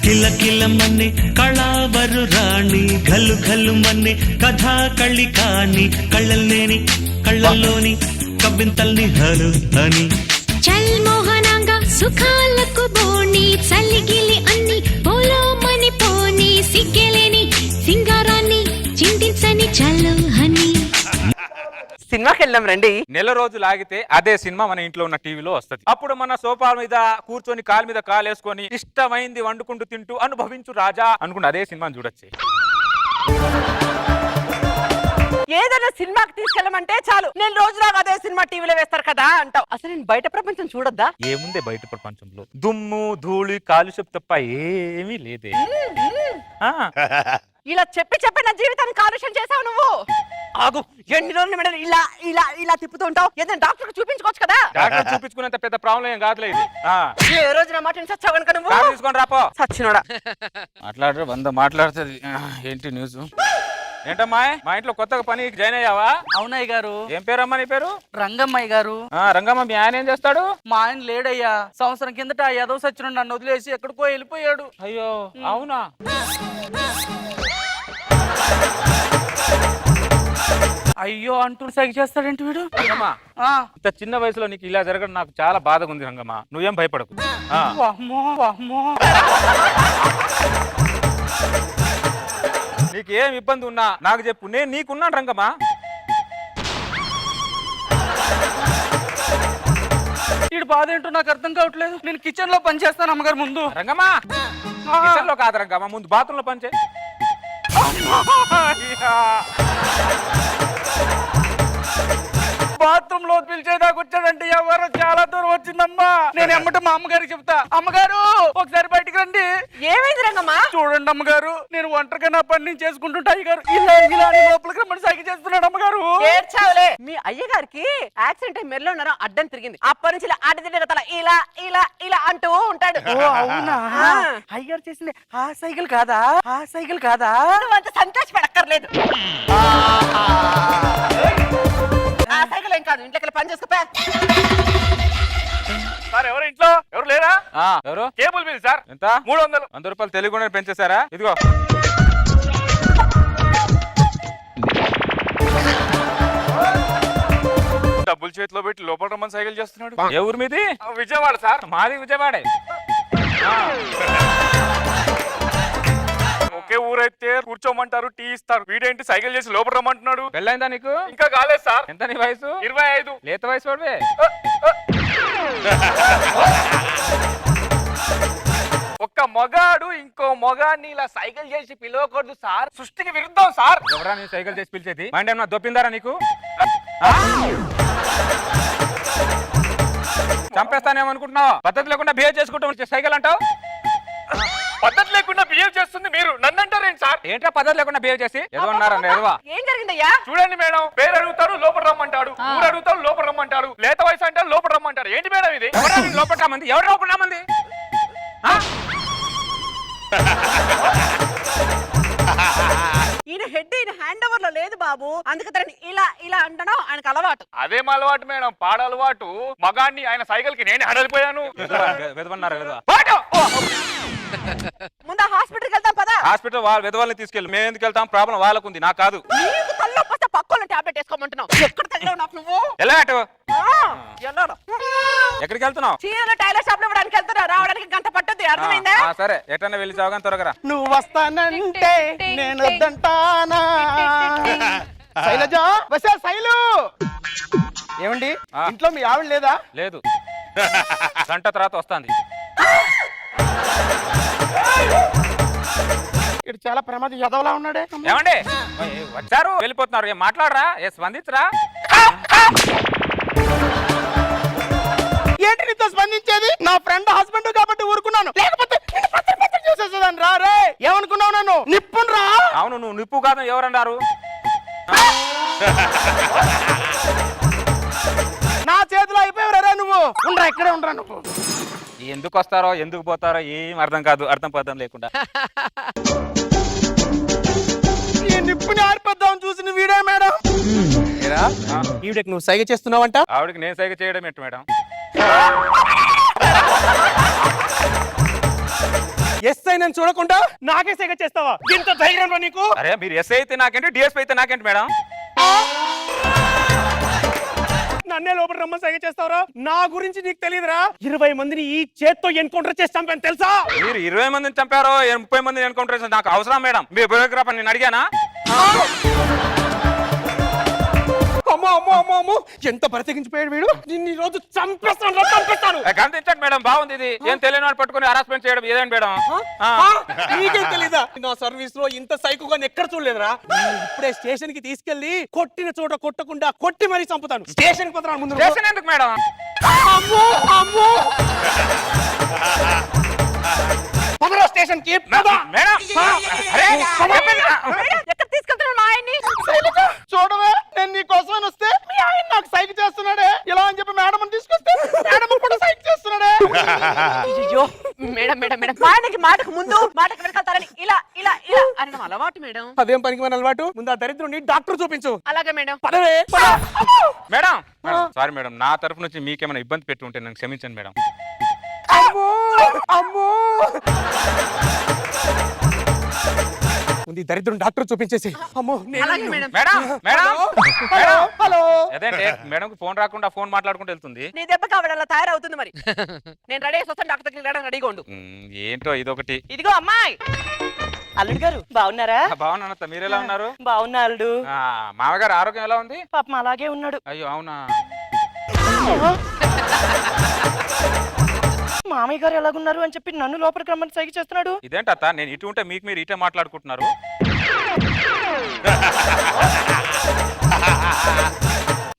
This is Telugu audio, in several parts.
కిల కిల మన్నే కళావరు రాణి ఘల్లు ఘల్లు మన్నే కథా కళ్ళి కాని కళ్ళల్లేని కళ్ళల్లోని కవ్వింతల్ని హరు అని చల్ మోహనంగా సుఖాలకు బోణి చల్లిగిలి అన్ని పోలో మని పోని సిగ్గలేని సింగారాన్ని చింతించని చల్లు హని. సినిమాకి వెళ్ళాం రండి. నెల రోజులు ఆగితే అదే సినిమా మన ఇంట్లో ఉన్న టీవీలో వస్తది. అప్పుడు మన సోఫా మీద కూర్చొని కాలు మీద కాలు వేసుకొని ఇష్టమైంది వండుకుంటూ తింటూ అనుభవించు రాజా అనుకుంటే అదే సినిమాని చూడొచ్చు. ఏదైనా సినిమాకి తీసుకెళ్ళమంటే చాలు నేను రోజులాగా అదే సినిమా టీవీలో వేస్తారు కదా అంటావు. అసలు నేను బయట ప్రపంచం చూడొద్దా? ఏముంది బయట ప్రపంచంలో దుమ్ము ధూళి కాలుష్యం తప్ప ఏమీ లేదే. ఇలా చెప్పి చెప్పి నా జీవితాన్ని కాలుష్యం చేసావు నువ్వు. ఆగు, ఎన్ని రోజులు మేడం ఇలా ఇలా ఇలా తిప్పుతూ ఉంటావు? ఏదైనా డాక్టర్ చూపించుకోవచ్చు కదా. డాక్టర్ చూపించుకునేంత పెద్ద ప్రాబ్లం ఏం కాదులేదు. ఏ రోజు నా మాట చచ్చావు కనుక నువ్వు తీసుకొని రాపో. సచ్చినోడా మాట్లాడరు వంద మాట్లాడుతుంది. ఏంటి న్యూస్? ఏంటమ్మా మా ఇంట్లో కొత్తగా పని జాయిన్ అయ్యావా? అవునయ్య గారు. ఏం పేరమ్మా నీ పేరు? రంగమ్మయ్య గారు. రంగమ్మ మీ ఆయన ఏం చేస్తాడు? మా ఆయన లేడయ్యా. సంవత్సరం కిందట యాదవ్ సచ్చినుడు నన్ను వదిలేసి ఎక్కడికో వెళ్ళిపోయాడు. అయ్యో అవునా? అయ్యో అంటూ సైగ చేస్తాడేంటి వీడు? రంగమ్మ ఇంత చిన్న వయసులో నీకు ఇలా జరగడం నాకు చాలా బాధగా ఉంది రంగమ్మ. నువ్వేం భయపడకు. వామ్మో, వామ్మో. నీకు ఏం ఇబ్బంది ఉన్నా నాకు చెప్పు, నేను నీకున్నాను రంగమ్మా. వీడు బాధ ఏంటో నాకు అర్థం కావట్లేదు. నేను కిచెన్ లో పని చేస్తాను అమ్మగారు ముందు. రంగమ్మా కిచెన్ లో కాదు రంగమ్మ, ముందు బాత్రూమ్ లో పనిచే. బాత్రూమ్ లో పిలిచేదాకా వచ్చాడంటే ఎవరు చాలా దూరం వచ్చిందమ్మా. నేను ఎమ్మట మా అమ్మగారికి చెప్తా, అమ్మగారు ఒకసారి బయటికి రండి. ఏమైంది రంగమ్మా? చూడండి అమ్మగారు, నేను ఒంటరిగా నా పని నేను చేసుకుంటుంటా. అయ్యగారు ఇలా ఇలా అని లోపలికి రమ్మని సైగ చేస్తున్నాడు అమ్మగారు. ఏడ్చావులే. మీ అయ్య గారికి యాక్సిడెంట్ అయి మెల్లో ఉన్నారో అడ్డం తిరిగింది. అప్పటి నుంచి ఇలా అడ్డ తల ఇలా ఇలా ఇలా అంటూ ఉంటాడు. ఓ అవునా? అయ్యగారు చేసింది ఆ సైకిల్ కాదా? ఆ సైకిల్ కాదా? నువ్వు అంత సంతోషపడక్కర్లేదు. ఆ సైకిల్ ఏం కాదు, ఇంట్లోకి పని చేసుకోపా. సార్ ఎవరు ఇంట్లో? ఎవరు లేరా? ఎవరు? Cable bill sir. ఎంత? 300. 100 రూపాయలు తెలుగు పెంచేశారా? ఇదిగో డబ్బులు చేతిలో పెట్టి లోపల రమ్మని సైకిల్ చేస్తున్నాడు. ఏ ఊరు మీది? విజయవాడ సార్. మాది విజయవాడే. ఒకే ఊరైతే కూర్చోమంటారు, టీ ఇస్తారు. వీడేంటి సైకిల్ చేసి లోపల రమ్మంటున్నాడు. పెళ్ళైందా నీకు? ఇంకా కాలేదు సార్. ఎంత నీ వయసు? 25. లేత వయసు వాడివే. ఒక్క మగాడు ఇంకో మగాడిని ఇలా సైకిల్ చేసి పిలవకూడదు సార్. సృష్టికి విరుద్ధం సార్. ఎవరా నీ సైకిల్ చేసి పిలిచేది? మైండ్ ఏమన్నా దొప్పిందారా నీకు? చంపేస్తానేమనుకుంటున్నావా? పద్ధతి లేకుండా బిహేవ్ చేసుకుంటూ సైకిల్ అంటావు. పద్ధతి లేకుండా బిహేవ్ చేస్తుంది మీరు, నన్ను అంటారేంటి సార్? ఏంటో పద్ధతి లేకుండా బిహేవ్ చేసి ఎదవన్నారా? ఏం జరిగిందయ్యా? చూడండి మేడం, పేరు అడుగుతారు లోపల రమ్మంటాడు, ఊరు అడుగుతారు లోపల రమ్మంటాడు, లేత వయసు అంటారు లోపల రమ్మంటారు. ఏంటి మేడం ఇది? లోపల రమ్మంది ఎవరు? లోపల రమ్మంది ఈయన హెడ్ ఈయన హ్యాండ్ ఓవర్ లో లేదు బాబు, అందుకే తనని ఇలా ఇలా అంటడం ఆయనకు అలవాటు. అదేం అలవాటు మేడం? పాడ అలవాటు. మగాన్ని ఆయన సైకిల్ కి నేను హడలిపోయాను. ముందు హాస్పిటల్కి వెళ్తాం పదా. హాస్పిటల్ వాళ్ళ విధవల్ని తీసుకెళ్ళి మేము ఎందుకు వెళ్తాం? ప్రాబ్లం వాళ్ళకు ఉంది, నాకు కాదు. నీకు తలనొప్పి వస్తే పక్కన టాబ్లెట్ వేసుకోమంటున్నావు. ఎక్కడ తగిలావు నాకు నువ్వు? ఎలా అటు ఎల్లాడు. ఎక్కడికి వెళ్తున్నావు? చీరలు టైలర్ షాప్ లో ఇవ్వడానికి వెళ్తున్నా, రావడానికి గంట పట్టుద్ది. అర్థమైందా? సరే ఎటన్నా వెళ్ళి చావగానే త్వరగా. నువ్వు వస్తానంటే నేను వద్దంటానా? శైలజ వసే శైలు. ఏమండి ఇంట్లో మీ ఆవిడ లేదా? లేదు, గంట తర్వాత వస్తాంది. ఇటు చాలా ప్రమాదం ఎదవలా ఉన్నాడే. ఏమండి వచ్చారు వెళ్ళిపోతున్నారు, ఏం మాట్లాడరా? ఏ స్పందించరా? ఏంటి నీతో స్పందించేది? నా ఫ్రెండ్ హస్బెండ్ కాబట్టి ఊరుకున్నాను, లేకపోతే చేసేసేదాన్ని. రా రే, ఏమనుకున్నావు నన్ను? నిప్పును రా. అవును నువ్వు నిప్పు కాదు, ఎవరన్నారు? నా చేతిలో అయిపోయావురా నువ్వు. ఉండరా, ఇక్కడే ఉండరా నువ్వు. ఎందుకు వస్తారో ఎందుకు పోతారో ఏం అర్థం కాదు, అర్థం పర్థం లేకుండా. ఈ నిప్పుని ఆర్పేద్దాం చూసిన వీడే మేడం. ఈవిడకి నువ్వు సైగ చేస్తున్నావంట. ఆవిడకి నేను సైగ చేయడం ఏంటి మేడం? ఎస్ఐ నన్ను చూడకుండా నాకే సెగ చేస్తావా? ఇంత ధైర్యం నీకు? అరే మీరు ఎస్ఐ అయితే నాకేంటి, డిఎస్పీ అయితే నాకేంటి మేడం? నన్నే లోపల రమ్మని సైగ చేస్తావరా? నా గురించి నీకు తెలియదురా? 20 మందిని ఈ చేత్తో ఎన్కౌంటర్ చేసి చంపాను తెలుసా? మీరు 20 మందిని చంపారో 30 మందిని ఎన్కౌంటర్ చేశారు నాకు అవసరం మేడం? మీ బయోగ్రాఫర్ నేను అడిగానా? అమ్మో అమ్మో అమ్మో అమ్మో, ఎంత బ్రతికించిపోయాడు వీడు. నిన్ను ఈ రోజు చంపేస్తాను. గంతించండి మేడం, బాగుంది ఇది. ఏం తెలియని వాళ్ళు పట్టుకుని హరాస్మెంట్ చేయడం ఏదండి మేడం? నీకేం తెలీదా? నా సర్వీస్ లో ఇంత సైకోగా ఎక్కడ చూడలేదురా? ఇప్పుడే స్టేషన్ కి తీసుకెళ్లి కొట్టిన చోట కొట్టకుండా కొట్టి మరీ చంపుతాను. స్టేషన్ కి పోతాను ముందు. స్టేషన్ ఎందుకు మేడం? అమ్మో అమ్మో, పదరా స్టేషన్ కి. మేడం అరే ఎక్కడ తీసుకెళ్తున్నాడు మా ఆయన్ని? చూడవే, నేను నీ కోసం వస్తే మీ ఆయన నాకు సైక్ చేస్తున్నాడే. ఇలా అని చెప్పి మేడం తీసుకొస్తే మేడం కూడా సైక్ చేస్తున్నాడే. అయ్యో మేడం మేడం మేడం, మా ఆయనకి మాటకు ముందు మాటకు వెనకాలని ఇలా ఇలా ఇలా అనడం అలవాటు మేడం. అదేం పనికి మన అలవాటు? ముందు ఆ దరిద్రుని డాక్టర్ చూపించు. అలాగే మేడం. పదవే పద. మేడం సారీ మేడం, నా తరఫు నుంచి మీకేమైనా ఇబ్బంది పెట్టి ఉంటే నన్ను క్షమించండి మేడం. అమ్మో అమ్మో, ముందు ఈ దరిద్రుని డాక్టర్ చూపించేసి. అమ్మో అలాగే madam. Madam madam hello hello. అదేంటి మేడం ఫోన్ రాకుండా ఫోన్ మాట్లాడుకుంటూ వెళ్తుంది. నీ దెబ్బ కావడం అలా తయారవుతుంది మరి. నేను రెడీ చేసి వస్తాను, డాక్టర్ దగ్గరికి వెళ్ళడానికి రెడీగా ఉండు. ఏంటో ఇదొకటి. ఇదిగో అమ్మాయి. అల్లుడు గారు బాగున్నారా? బాగున్నానత్త, మీరు ఎలా ఉన్నారు? బాగున్నా అల్లుడు. మామగారు ఆరోగ్యం ఎలా ఉంది? పాపం అలాగే ఉన్నాడు. అయ్యో అవునా? మామయ్య గారు ఎలాగున్నారు అని చెప్పి నన్ను లోపలికి రమ్మని సైగ చేస్తున్నాడు. ఇదేంటత్త, నేను ఇటు ఉంటే మీకు మీరు ఇటే మాట్లాడుకుంటున్నారు.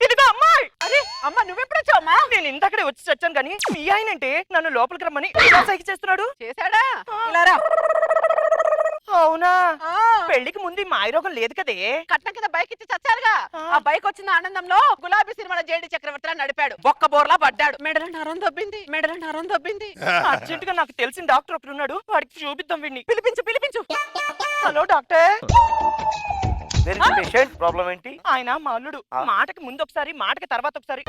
ఇదిగో అమ్మాయి. అరే అమ్మ, నువ్వెప్పుడు వచ్చావు అమ్మా? నేను ఇంతకడే వచ్చి చచ్చాను కానీ మీ ఆయన అంటే నన్ను లోపలికి రమ్మని ఇలా సైగ చేస్తున్నాడు. చేశాడా? ఇలా రా. అవునా? ఆ. పెళ్లికి ముందు ఈ మాయరోగం లేదు కదే. కట్నం కింద బైక్ ఇచ్చి చచ్చారుగా. ఆ బైక్ వచ్చిన ఆనందంలో గులాబీ సినిమాలో జేడి చక్రవర్తిలా నడిపాడు. బొక్క బోర్లా పడ్డాడు. మెడలో నరం దొబ్బింది, మెడలో నరం దొబ్బింది. అర్జెంట్ గా నాకు తెలిసిన డాక్టర్ ఒకరు ఉన్నాడు, వాడికి చూపిద్దాం వీడిని. పిలిపించు పిలిపించు. Hello doctor. ప్రాబ్లం ఏంటి? ఆయన మా అల్లుడు. మాటకి ముందు ఒకసారి మాటకి తర్వాత ఒకసారి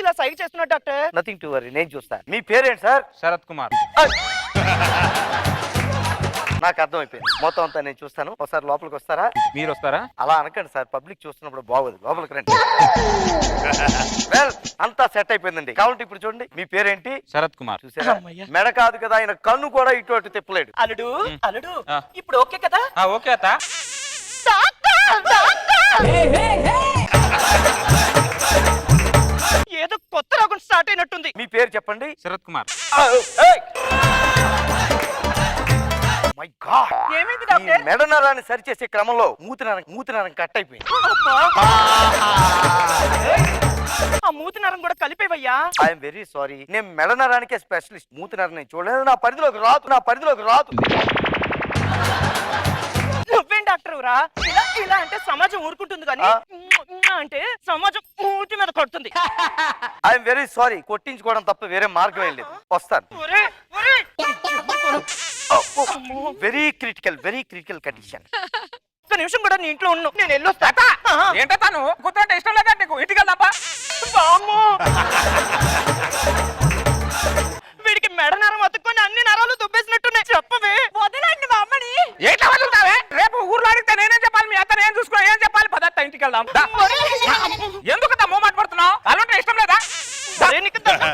ఇలా సైగ చేస్తున్నాడు డాక్టర్. నథింగ్ టు వరీ, నేను చూస్తాను. మీ పేరేంటి సార్? శరత్ కుమార్. నాకు అర్థమైపోయింది, మొత్తం అంతా నేను చూస్తాను. ఒకసారి లోపలికి వస్తారా? మీరు వస్తారా? అలా అనకండి సార్, పబ్లిక్ చూస్తున్నప్పుడు బాగోదు. లోపలికి రండి. వెల్, అంతా సెట్ అయిపోయిందండి. కాబట్టి ఇప్పుడు చూడండి, మీ పేరేంటి? శరత్ కుమార్. చూసారా? మెడ కాదు కదా, ఆయన కన్ను కూడా ఇటు అటు తిప్పలేడు. అల్లుడు అల్లుడు ఆ. ఇప్పుడు ఓకే కదా? ఓకే అత్త. ఏదో కొత్త రోగం స్టార్ట్ అయినట్టుంది. మీ పేరు చెప్పండి. శరత్ కుమార్. మై గాడ్, ఏమైంది డాక్టర్? మెడ నరాన్ని సరి చేసే క్రమంలో మూతి నరం కట్ అయిపోయింది. ఆ మూతి నరం కూడా కలిపేవయ్యా. ఐఎమ్ వెరీ సారీ, నేను మెడ నరానికే స్పెషలిస్ట్. మూతి నరం నేను చూడలేదు, నా పరిధిలోకి రాదు. నువ్వేం డాక్టర్ రా? ఇలా ఇలా అంటే సమాజం ఊరుకుంటుంది కానీ అంటే సమాజం ఊటి మీద కొడుతుంది. ఐఎమ్ వెరీ సారీ, కొట్టించుకోవడం తప్ప వేరే మార్గం ఏం లేదు. వస్తాను. ఒరే, ఒరే. Very critical condition. ఒక్క నిమిషం కూడా నీ ఇంట్లో ఉన్నావు, నేను వెళ్ళొస్తా. ఏంటో తను కూర్చోంటే ఇష్టం లేదా నీకు? ఇంటికి వెళ్దాపా. వామ్మో. వీడికి మెడ నరం అతుక్కొని అన్ని నరాలు దుబ్బేసినట్టున్నాయి. చెప్పవే. వదలండి మా అమ్మని. ఏంటో వదులుతావే? రేపు ఊర్లో అడిగితే నేనేం చెప్పాలి? మీ అత్త నేను చూసుకో, ఏం చెప్పాలి? పదత్త ఇంటికి వెళ్దాం. ఎందుకు మూమెంట్ పడుతున్నావు? అలాంటి ఇష్టం లేదా? ఒరే, నీకు దండం